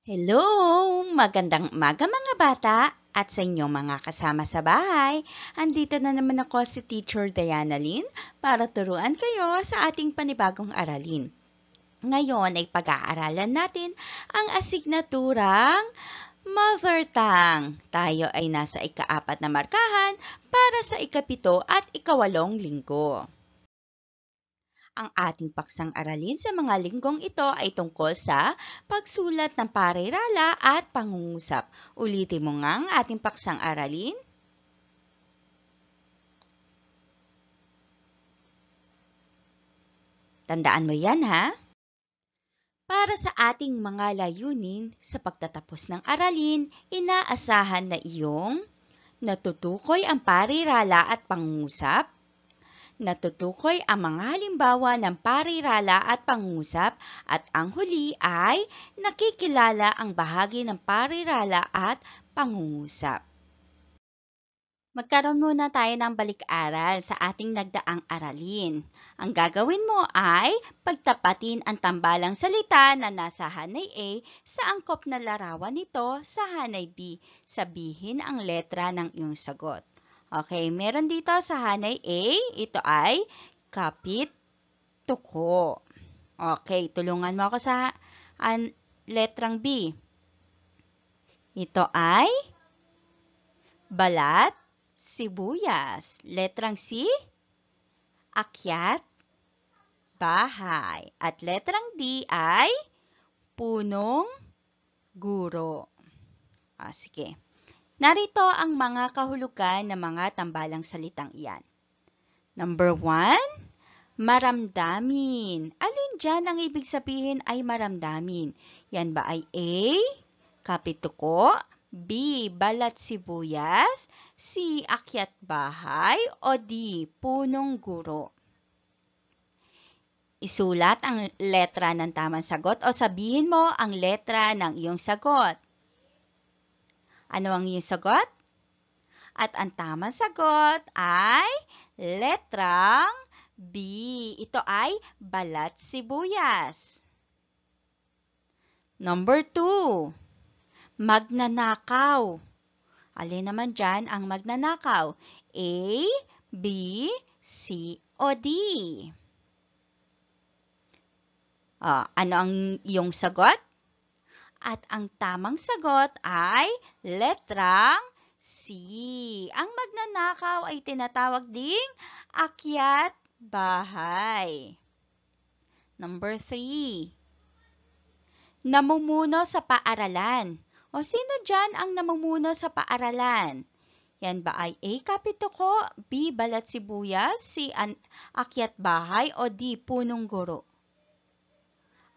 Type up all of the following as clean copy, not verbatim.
Hello! Magandang umaga mga bata at sa inyong mga kasama sa bahay. Andito na naman ako si Teacher Diana Lynn para turuan kayo sa ating panibagong aralin. Ngayon ay pag-aaralan natin ang asignaturang Mother Tongue. Tayo ay nasa ika-4 na markahan para sa ika-7 at ika-8 linggo. Ang ating paksang aralin sa mga linggong ito ay tungkol sa pagsulat ng parirala at pangungusap. Ulitin mo nga ang ating paksang aralin. Tandaan mo yan ha. Para sa ating mga layunin sa pagtatapos ng aralin, inaasahan na iyong natutukoy ang parirala at pangungusap, natutukoy ang mga halimbawa ng parirala at pangungusap, at ang huli ay nakikilala ang bahagi ng parirala at pangungusap. Magkaroon muna tayo ng balik-aral sa ating nagdaang aralin. Ang gagawin mo ay pagtapatin ang tambalang salita na nasa hanay A sa angkop na larawan nito sa hanay B. Sabihin ang letra ng iyong sagot. Okay, meron dito sa hanay A, ito ay kapit, tuko. Okay, tulungan mo ako sa letrang B. Ito ay balat, sibuyas. Letrang C, akyat, bahay. At letrang D ay punong guro. Sige. Narito ang mga kahulugan ng mga tambalang salitang iyan. Number 1, maramdamin. Alin dyan ang ibig sabihin ay maramdamin? Yan ba ay A, kapituko, B, balat sibuyas, C, akyat bahay, o D, punong guro? Isulat ang letra ng tamang sagot o sabihin mo ang letra ng iyong sagot. Ano ang iyong sagot? At ang tamang sagot ay letrang B. Ito ay balat sibuyas. Number 2, magnanakaw. Alin naman dyan ang magnanakaw? A, B, C, o D? Ano ang iyong sagot? At ang tamang sagot ay letrang C. Ang magnanakaw ay tinatawag ding akyat bahay. Number 3, namumuno sa paaralan. O sino dyan ang namumuno sa paaralan? Yan ba ay A, kapituko, B, balat sibuyas, C, akyat bahay, o D, punong guro?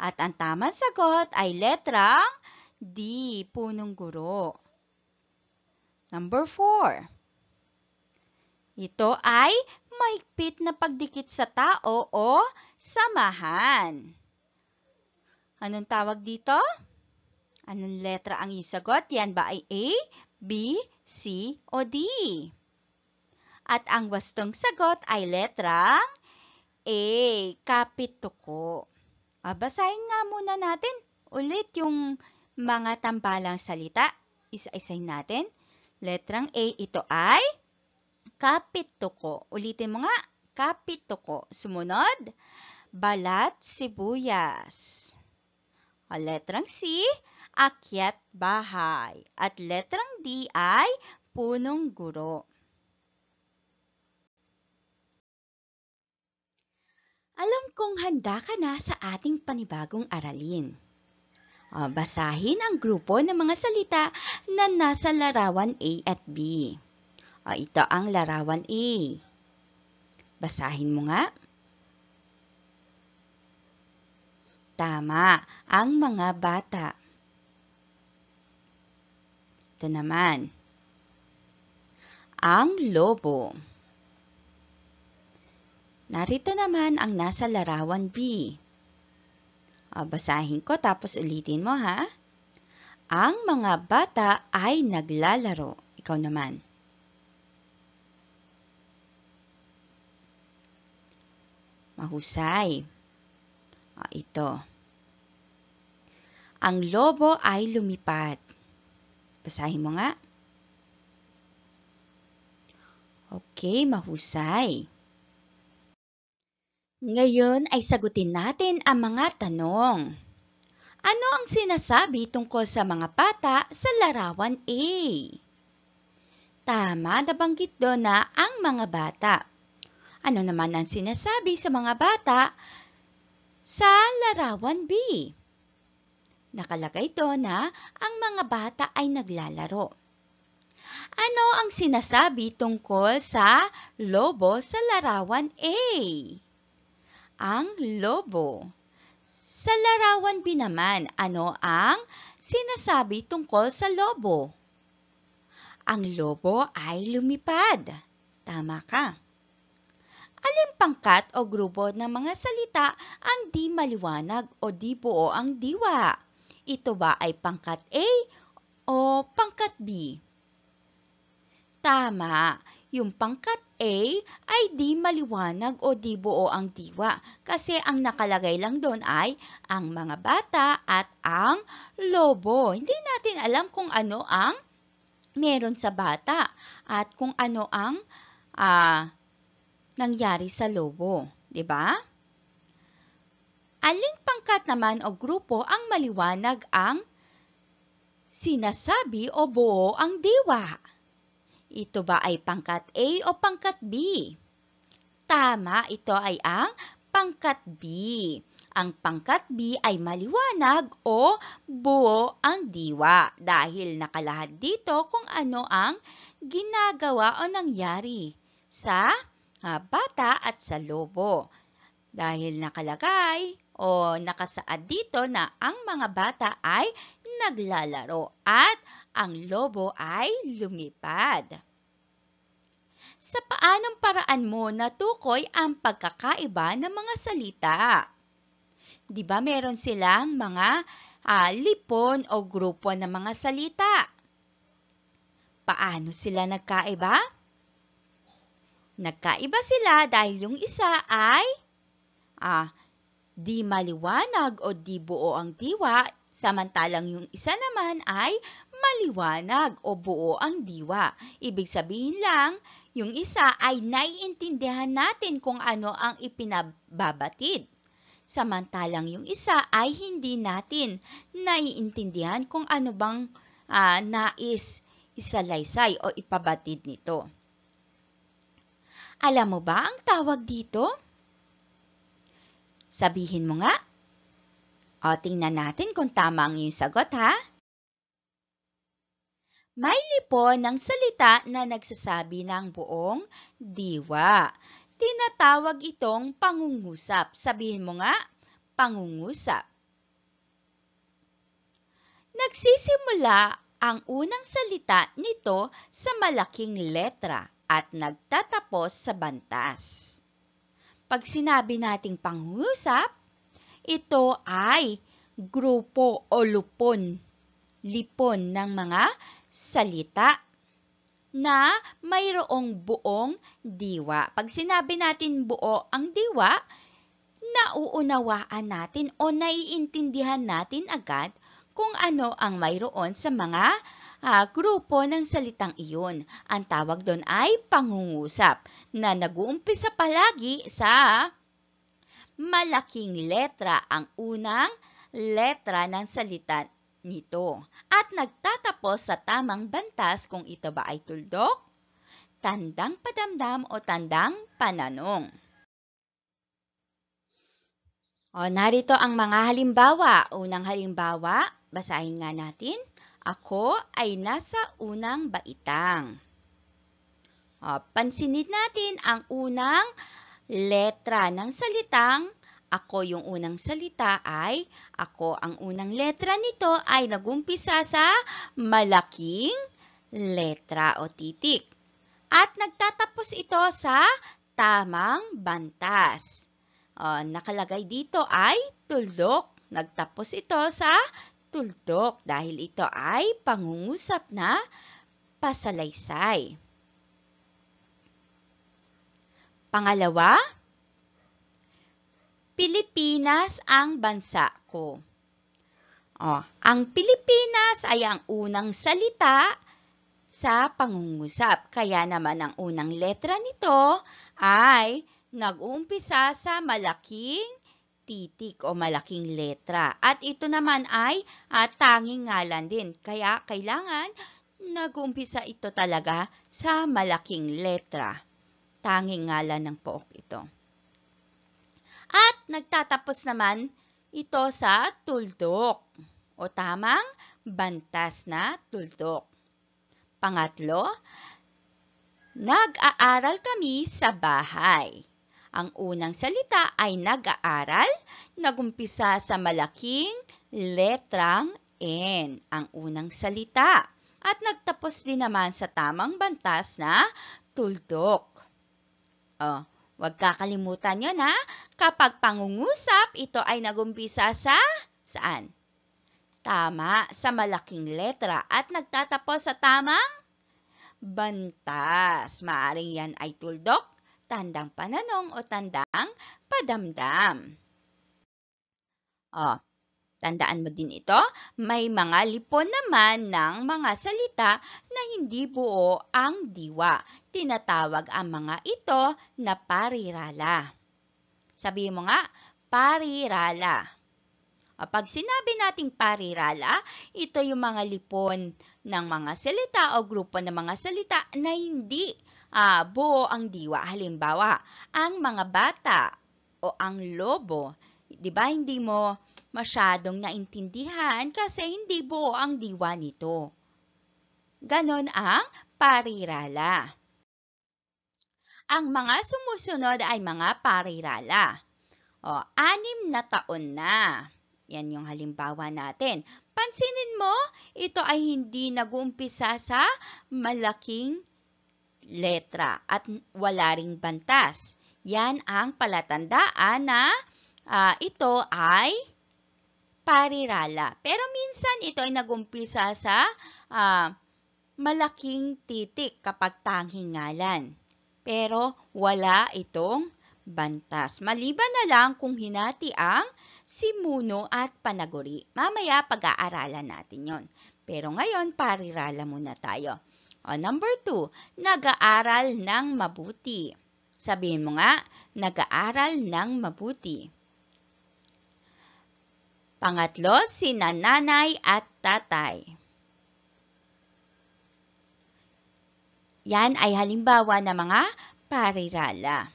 At ang tamang sagot ay letrang D, punong guro. Number 4, ito ay mahigpit na pagdikit sa tao o samahan. Anong tawag dito? Anong letra ang isagot? Yan ba ay A, B, C, o D? At ang wastong sagot ay letrang A, kapituko. Basahin nga muna natin ulit yung mga tambalang salita. Isa-isahin natin. Letrang A, ito ay kapituko. Ulitin mo nga, kapituko. Sumunod, balat sibuyas. Letrang C, akyat bahay. At letrang D ay punong guro. Alam kong handa ka na sa ating panibagong aralin. Basahin ang grupo ng mga salita na nasa larawan A at B. Ito ang larawan A. Basahin mo nga. Tama, ang mga bata. Ito naman. Ang lobo. Narito naman ang nasa larawan B. Basahin ko tapos ulitin mo ha. Ang mga bata ay naglalaro. Ikaw naman. Mahusay. Ito. Ang lobo ay lumipad. Basahin mo nga. Okay, mahusay. Ngayon ay sagutin natin ang mga tanong. Ano ang sinasabi tungkol sa mga bata sa larawan A? Tama, nabanggit doon na ang mga bata. Ano naman ang sinasabi sa mga bata sa larawan B? Nakalagay doon na ang mga bata ay naglalaro. Ano ang sinasabi tungkol sa lobo sa larawan A? Ang lobo. Sa larawan B naman, ano ang sinasabi tungkol sa lobo? Ang lobo ay lumipad. Tama ka. Alin pangkat o grupo ng mga salita ang di maliwanag o di buo ang diwa? Ito ba ay pangkat A o pangkat B? Tama, yung pangkat A ay di maliwanag o di buo ang diwa kasi ang nakalagay lang doon ay ang mga bata at ang lobo. Hindi natin alam kung ano ang meron sa bata at kung ano ang nangyari sa lobo, di ba? Aling pangkat naman o grupo ang maliwanag ang sinasabi o buo ang diwa? Ito ba ay pangkat A o pangkat B? Tama, ito ay ang pangkat B. Ang pangkat B ay maliwanag o buo ang diwa dahil nakalahad dito kung ano ang ginagawa o nangyari sa bata at sa lobo. Dahil nakalagay o nakasaad dito na ang mga bata ay naglalaro at ang lobo ay lumipad. Sa paanong paraan mo natukoy ang pagkakaiba ng mga salita? Di ba meron silang mga lipon o grupo ng mga salita? Paano sila nagkaiba? Nagkaiba sila dahil yung isa ay di maliwanag o di buo ang diwa, samantalang yung isa naman ay maliwanag o buo ang diwa. Ibig sabihin lang, yung isa ay naiintindihan natin kung ano ang ipinababatid. Samantalang yung isa ay hindi natin naiintindihan kung ano bang nais isalaysay o ipabatid nito. Alam mo ba ang tawag dito? Sabihin mo nga. O, tingnan natin kung tama ang iyong sagot, ha? May lipon ng salita na nagsasabi ng buong diwa. Tinatawag itong pangungusap. Sabihin mo nga, pangungusap. Nagsisimula ang unang salita nito sa malaking letra at nagtatapos sa bantas. Pag sinabi nating pangungusap, ito ay grupo o lipon ng mga salita na mayroong buong diwa. Pag sinabi natin buo ang diwa, nauunawaan natin o naiintindihan natin agad kung ano ang mayroon sa mga grupo ng salitang iyon. Ang tawag doon ay pangungusap na nag-uumpisa palagi sa malaking letra ang unang letra ng salita nito at nagtatapos sa tamang bantas kung ito ba ay tuldok, tandang padamdam o tandang pananong. O, narito ang mga halimbawa. Unang halimbawa, basahin nga natin. Ako ay nasa unang baitang. O, pansinin natin ang unang letra ng salitang ako. Yung unang salita ay ako. Ang unang letra nito ay nagumpisa sa malaking letra o titik. At nagtatapos ito sa tamang bantas. Nakalagay dito ay tuldok. Nagtapos ito sa tuldok dahil ito ay pangungusap na pasalaysay. Pangalawa, Pilipinas ang bansa ko. Ang Pilipinas ay ang unang salita sa pangungusap. Kaya naman ang unang letra nito ay nag-uumpisa sa malaking titik o malaking letra. At ito naman ay tanging ngalan din. Kaya kailangan nag-uumpisa ito talaga sa malaking letra. Tanging ngalan ng pook ito. At nagtatapos naman ito sa tuldok o tamang bantas na tuldok. Pangatlo, nag-aaral kami sa bahay. Ang unang salita ay nag-aaral, nagumpisa sa malaking letrang N, ang unang salita. At nagtapos din naman sa tamang bantas na tuldok. Huwag kakalimutan yun ha. Kapag pangungusap, ito ay nagumpisa sa saan? Tama, sa malaking letra at nagtatapos sa tamang bantas. Maaring yan ay tuldok, tandang pananong o tandang padamdam. Tandaan mo din ito, may mga lipon naman ng mga salita na hindi buo ang diwa. Tinatawag ang mga ito na parirala. Sabihin mo nga, parirala. Pag sinabi nating parirala, ito yung mga lipon ng mga salita o grupo ng mga salita na hindi buo ang diwa. Halimbawa, ang mga bata o ang lobo. Diba hindi mo masyadong naintindihan kasi hindi buo ang diwa nito. Ganon ang parirala. Ang mga sumusunod ay mga parirala. 6 na taon na. Yan yung halimbawa natin. Pansinin mo, ito ay hindi nag-uumpisa sa malaking letra at wala ring bantas. Yan ang palatandaan na ito ay parirala. Pero minsan ito ay nag-umpisa sa malaking titik kapag tanging ngalan. Pero wala itong bantas. Maliban na lang kung hinati ang simuno at panaguri. Mamaya pag-aaralan natin yon. Pero ngayon, parirala muna tayo. Number 2, nag-aaral ng mabuti. Sabihin mo nga, nag-aaral ng mabuti. Pangatlo, sina nanay at tatay. Yan ay halimbawa ng mga parirala.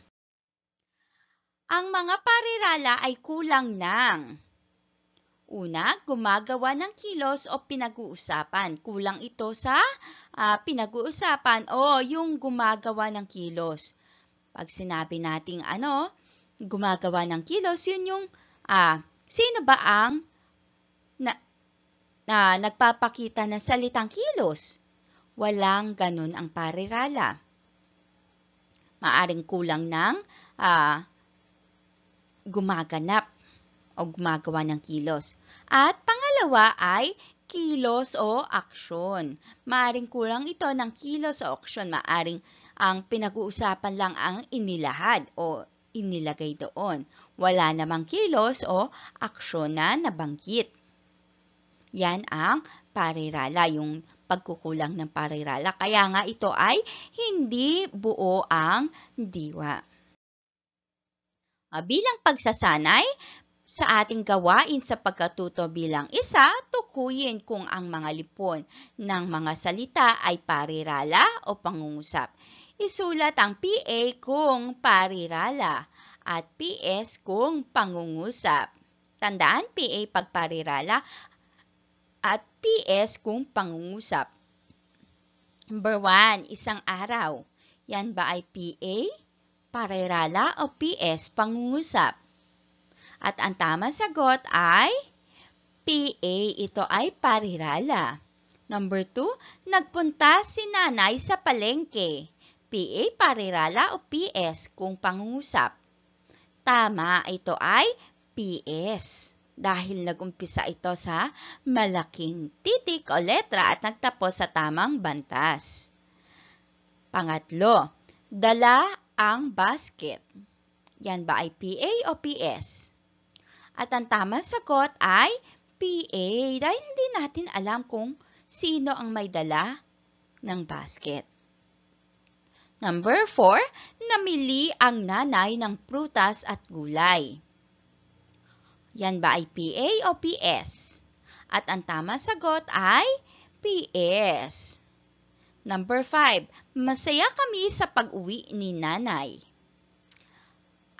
Ang mga parirala ay kulang ng una, gumagawa ng kilos o pinag-uusapan. Kulang ito sa pinag-uusapan o yung gumagawa ng kilos. Pag sinabi nating gumagawa ng kilos, yun yung sino ba ang nagpapakita ng salitang kilos? Walang ganun ang parirala. Maaring kulang ng gumaganap o gumagawa ng kilos. At pangalawa ay kilos o aksyon. Maaring kulang ito ng kilos o aksyon. Maaring ang pinag-uusapan lang ang inilahad o inilagay doon. Wala namang kilos o aksyon na nabanggit. Yan ang parirala, yung pagkukulang ng parirala. Kaya nga ito ay hindi buo ang diwa. Bilang pagsasanay sa ating gawain sa pagkatuto bilang isa, tukuyin kung ang mga lipon ng mga salita ay parirala o pangungusap. Isulat ang PA kung parirala at PS kung pangungusap. Tandaan, PA pag parirala at PS kung pangungusap. Number 1, isang araw. Yan ba ay PA, parirala o PS, pangungusap? At ang tamang sagot ay PA, ito ay parirala. Number 2, nagpunta si nanay sa palengke. PA, parirala o PS kung pangungusap? Tama, ito ay PS. Dahil nagumpisa ito sa malaking titik o letra at nagtapos sa tamang bantas. Pangatlo, dala ang basket. Yan ba ay PA o PS? At ang tamang sagot ay PA dahil hindi natin alam kung sino ang may dala ng basket. Number 4, namili ang nanay ng prutas at gulay. Yan ba ay PA o PS? At ang tamang sagot ay PS. Number 5, masaya kami sa pag-uwi ni nanay.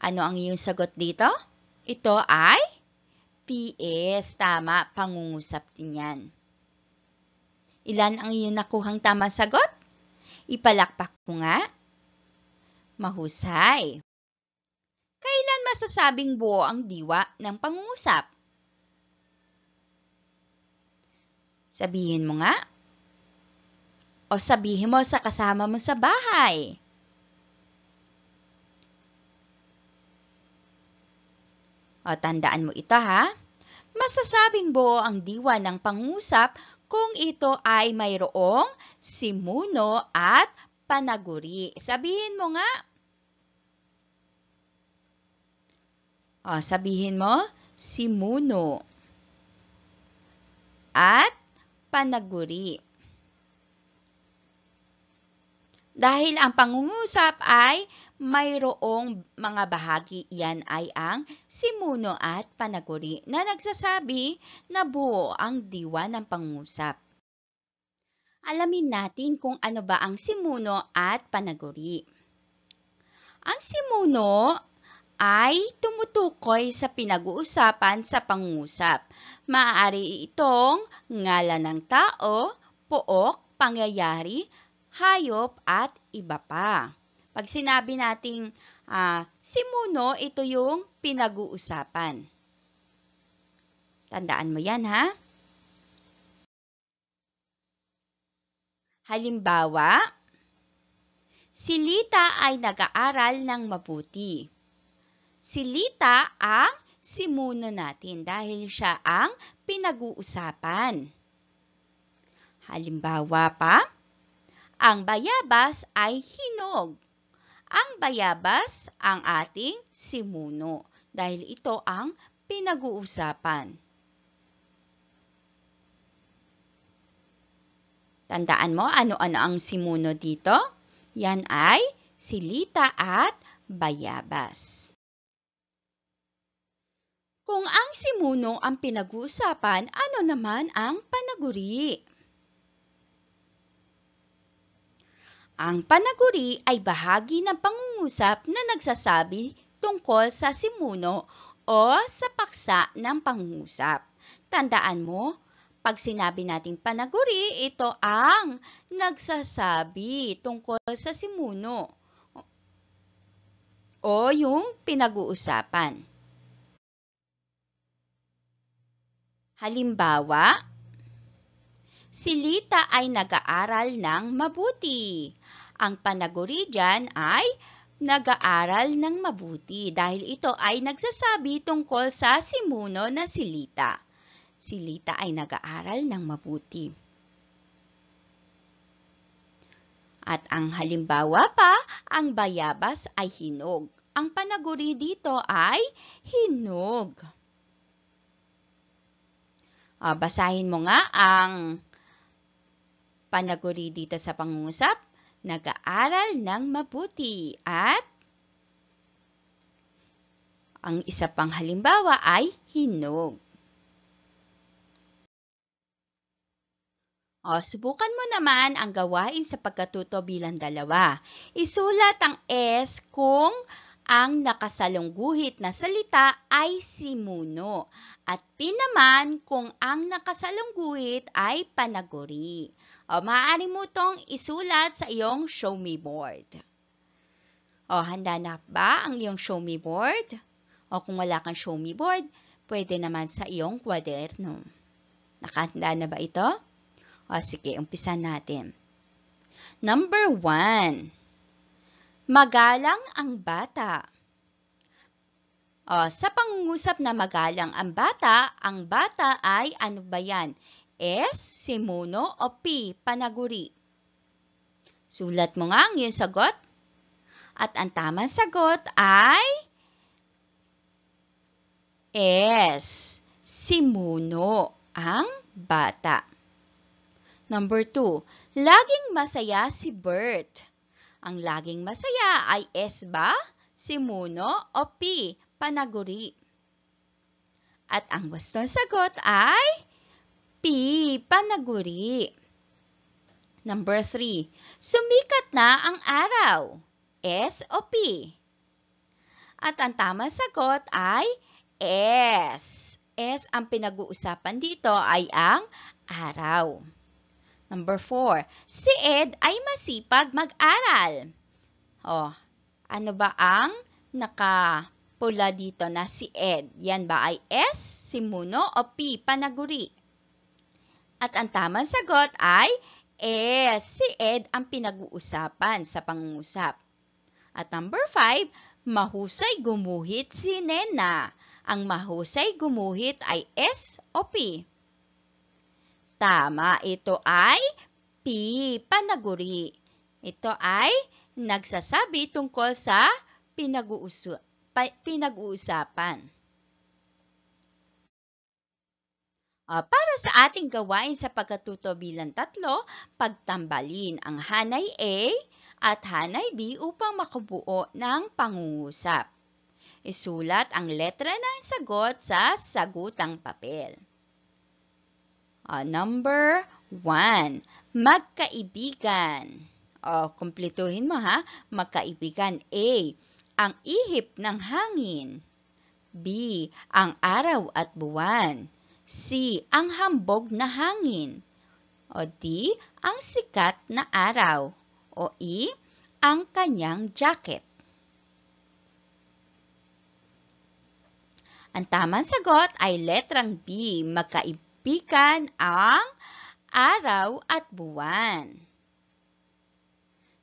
Ano ang iyong sagot dito? Ito ay PS. Tama, pangungusap din yan. Ilan ang iyong nakuhang tamang sagot? Ipalakpak ko nga. Mahusay. Kailan masasabing buo ang diwa ng pangungusap? Sabihin mo nga. O sabihin mo sa kasama mo sa bahay. O tandaan mo ito ha. Masasabing buo ang diwa ng pangungusap kung ito ay mayroong simuno at panaguri. Sabihin mo nga. O sabihin mo, simuno at panaguri. Dahil ang pangungusap ay mayroong mga bahagi, yan ay ang simuno at panaguri na nagsasabi na buo ang diwa ng pangungusap. Alamin natin kung ano ba ang simuno at panaguri. Ang simuno ay tumutukoy sa pinag-uusapan sa pangungusap. Maaari itong ngalan ng tao, pook, pangyayari, hayop at iba pa. Pag sinabi nating simuno, ito yung pinag-uusapan. Tandaan mo yan ha. Halimbawa, si Lita ay nag-aaral ng mabuti. Si Lita ang simuno natin dahil siya ang pinag-uusapan. Halimbawa pa, ang bayabas ay hinog. Ang bayabas ang ating simuno dahil ito ang pinag-uusapan. Tandaan mo ano-ano ang simuno dito? Yan ay si Lita at bayabas. Kung ang simuno ang pinag-uusapan, ano naman ang panaguri? Ang panaguri ay bahagi ng pangungusap na nagsasabi tungkol sa simuno o sa paksa ng pangungusap. Tandaan mo, pag sinabi nating panaguri, ito ang nagsasabi tungkol sa simuno o yung pinag-uusapan. Halimbawa, si Lita ay nag-aaral ng mabuti. Ang panaguri dyan ay nag-aaral ng mabuti dahil ito ay nagsasabi tungkol sa simuno na si Lita. Si Lita ay nag-aaral ng mabuti. At ang halimbawa pa, ang bayabas ay hinog. Ang panaguri dito ay hinog. Basahin mo nga ang panaguri dito sa pangungusap. Nag-aaral ng mabuti at ang isa pang halimbawa ay hinog. Subukan mo naman ang gawain sa pagkatuto bilang 2. Isulat ang S kung ang nakasalong guhit na salita ay simuno at P naman kung ang nakasalong guhit ay panaguri. Maaari mo itong isulat sa iyong show me board. Handa na ba ang iyong show me board? Kung wala kang show me board, pwede naman sa iyong kwaderno. Nakahanda na ba ito? Sige, umpisan natin. Number 1. Magalang ang bata. Sa pangungusap na magalang ang bata ay ano ba yan? S, simuno o P, panaguri? Sulat mo nga ang iyong sagot. At ang tamang sagot ay S, simuno ang bata. Number 2, laging masaya si Bert. Ang laging masaya ay S ba, simuno o P, panaguri? At ang wastong sagot ay P, panaguri. Number 3, sumikat na ang araw. S o P? At ang tamang sagot ay S. S ang pinag-uusapan dito ay ang araw. Number 4, si Ed ay masipag mag-aral. Ano ba ang nakapula dito na si Ed? Yan ba ay S, simuno o P, panaguri? At ang tamang sagot ay S. Si Ed ang pinag-uusapan sa pangungusap. At number 5, mahusay gumuhit si Nena. Ang mahusay gumuhit ay S o P? Tama, ito ay P, panaguri. Ito ay nagsasabi tungkol sa pinag-uusapan. Para sa ating gawain sa pagkatuto bilang 3, pagtambalin ang hanay A at hanay B upang makabuo ng pangungusap. Isulat ang letra ng sagot sa sagutang papel. Number 1, magkaibigan. Kumpletuhin mo ha. Magkaibigan. A, ang ihip ng hangin. B, ang araw at buwan. C, ang hambog na hangin. D, ang sikat na araw. O E, ang kanyang jacket. Ang tamang sagot ay letrang B, magkaibigan ang araw at buwan.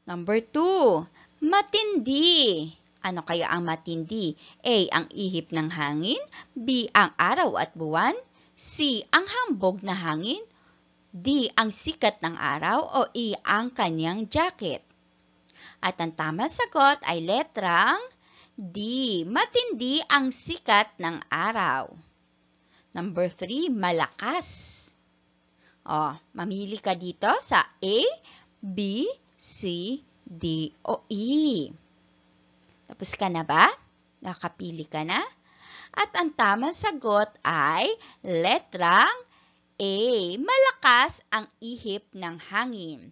Number 2, matindi. Ano kaya ang matindi? A, ang ihip ng hangin. B, ang araw at buwan. C, ang hambog na hangin. D, ang sikat ng araw. O E, ang kanyang jacket. At ang tamang sagot ay letrang D, matindi ang sikat ng araw. Number 3, malakas. Mamili ka dito sa A, B, C, D, o E. Tapos ka na ba? Nakapili ka na? At ang tamang sagot ay letrang A, malakas ang ihip ng hangin.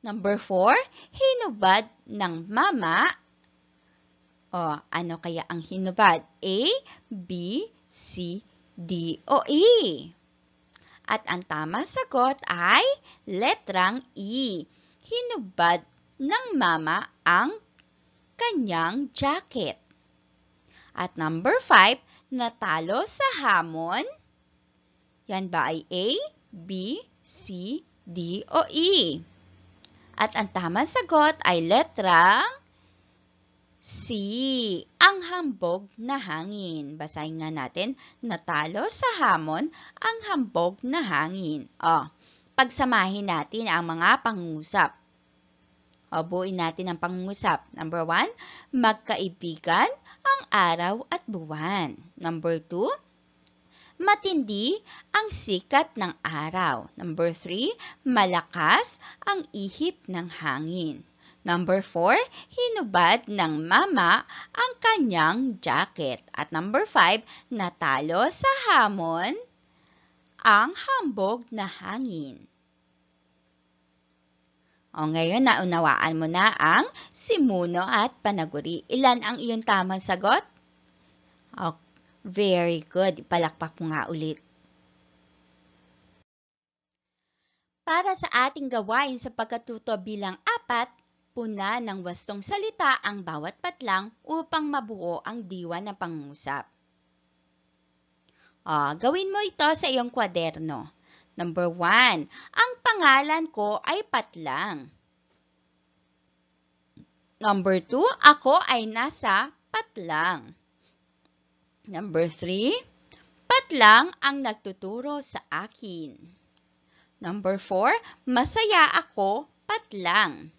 Number 4, hinubad ng mama. Ano kaya ang hinubad? A, B, C, D, o E? At ang tamang sagot ay letrang E. Hinubad ng mama ang kanyang jacket. At number 5, natalo sa hamon. Yan ba ay A, B, C, D, o E? At ang tamang sagot ay letrang C, ang hambog na hangin. Basahin nga natin, natalo sa hamon ang hambog na hangin. Pagsamahin natin ang mga pangungusap. Buuin natin ang pangungusap. Number 1, magkaibigan ang araw at buwan. Number 2, matindi ang sikat ng araw. Number 3, malakas ang ihip ng hangin. Number 4, hinubad ng mama ang kanyang jacket. At number 5, natalo sa hamon ang hambog na hangin. Ngayon naunawaan mo na ang simuno at panaguri. Ilan ang iyong tamang sagot? Very good. Ipalakpak mo nga ulit. Para sa ating gawain sa pagkatuto bilang 4, puna ng wastong salita ang bawat patlang upang mabuo ang diwa ng pangungusap. Gawin mo ito sa iyong kwaderno. Number 1, ang pangalan ko ay patlang. Number 2, ako ay nasa patlang. Number 3, patlang ang nagtuturo sa akin. Number 4, masaya ako patlang.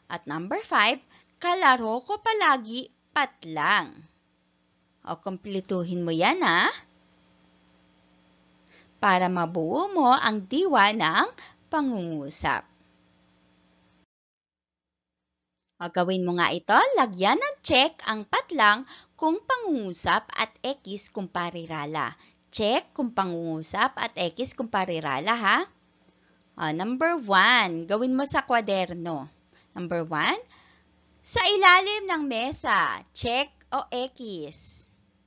At number 5, kalaro ko palagi patlang. O, kumpletuhin mo yan ha. Para mabuo mo ang diwa ng pangungusap. O, gawin mo nga ito, lagyan ng check ang patlang kung pangungusap at X kung parirala. Check kung pangungusap at X kung parirala ha. O, number 1, gawin mo sa kwaderno. Number 1, sa ilalim ng mesa, check o X.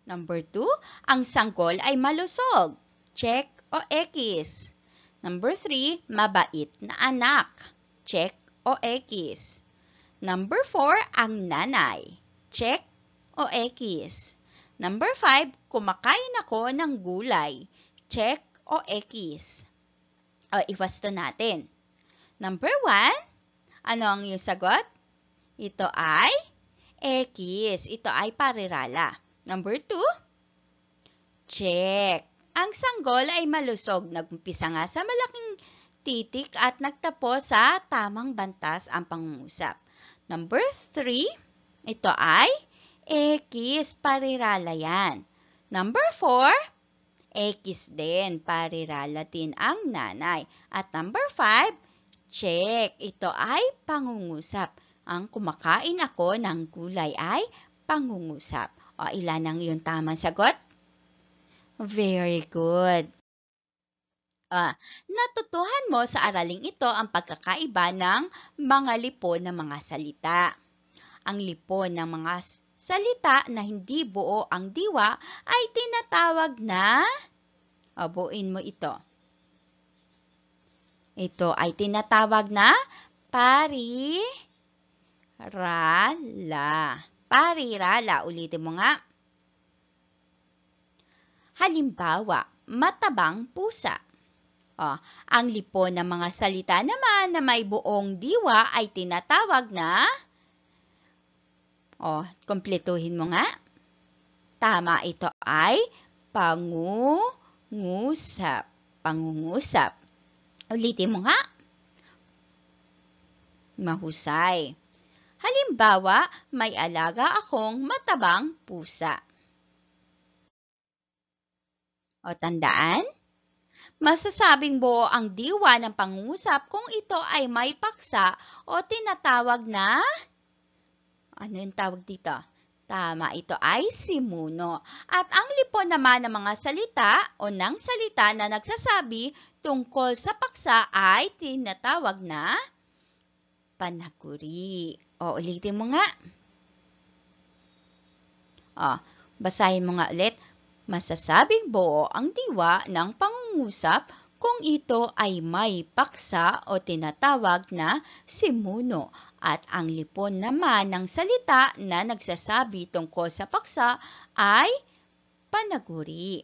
Number 2, ang sanggol ay malusog. Check o X. Number 3, mabait na anak. Check o X. Number 4, ang nanay. Check o X. Number 5, kumakain ako ng gulay. Check o X. O, iwasto natin. Number 1, ano ang iyong sagot? Ito ay X. Ito ay parirala. Number 2, check. Ang sanggol ay malusog. Nag-umpisa nga sa malaking titik at nagtapos sa tamang bantas ang pangungusap. Number 3, ito ay X, parirala yan. Number 4, X din, parirala din ang nanay. At number 5, check, ito ay pangungusap. Ang kumakain ako ng gulay ay pangungusap. O, ilan ang iyong tamang sagot? Very good. Natutuhan mo sa araling ito ang pagkakaiba ng mga lipon ng mga salita. Ang lipon ng mga salita na hindi buo ang diwa ay tinatawag na, buuin mo ito. Ito ay tinatawag na parirala. Parirala, ulitin mo nga. Halimbawa, matabang pusa. Ang lipon ng mga salita naman na may buong diwa ay tinatawag na, kumpletuhin mo nga. Tama, ito ay pangungusap. Pangungusap. Ulitin mo nga. Mahusay. Halimbawa, may alaga akong matabang pusa. Tandaan? Masasabing buo ang diwa ng pangungusap kung ito ay may paksa o tinatawag na, ano yung tawag dito? Tama, ito ay simuno. At ang lipon naman ng mga salita o ng salita na nagsasabi tungkol sa paksa ay tinatawag na panaguri. Ulitin mo nga. Basahin mo nga ulit. Masasabing buo ang diwa ng pangungusap kung ito ay may paksa o tinatawag na simuno at ang lipon naman ng salita na nagsasabi tungkol sa paksa ay panaguri.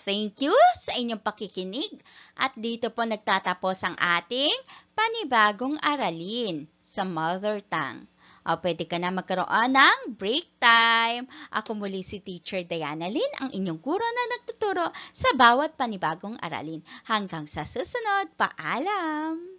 Thank you sa inyong pakikinig at dito po nagtatapos ang ating panibagong aralin sa mother tongue. Pwede ka na magkaroon ng break time. Ako muli si Teacher Diana Lynn, ang inyong guro na nagtuturo sa bawat panibagong aralin. Hanggang sa susunod, paalam!